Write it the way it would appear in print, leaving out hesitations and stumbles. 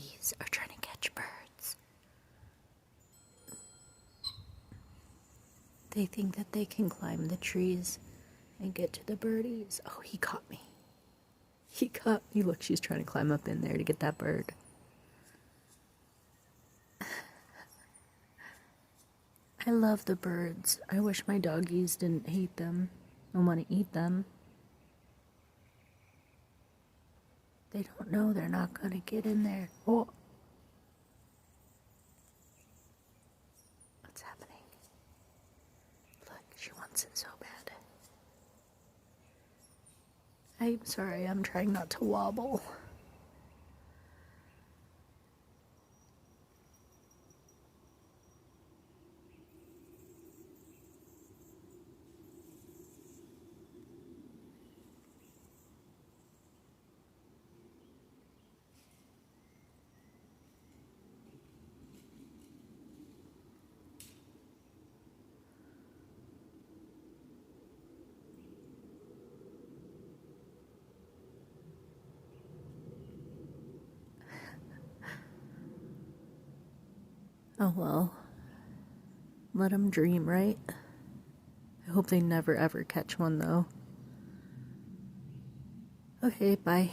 doggies are trying to catch birds. They think that they can climb the trees and get to the birdies. Oh, he caught me. He caught me. Look, she's trying to climb up in there to get that bird. I love the birds. I wish my doggies didn't hate them and want to eat them. They don't know they're not going to get in there. Oh. What's happening? Look, she wants it so bad. I'm sorry, I'm trying not to wobble. Oh well, let them dream, right? I hope they never ever catch one though. Okay, bye.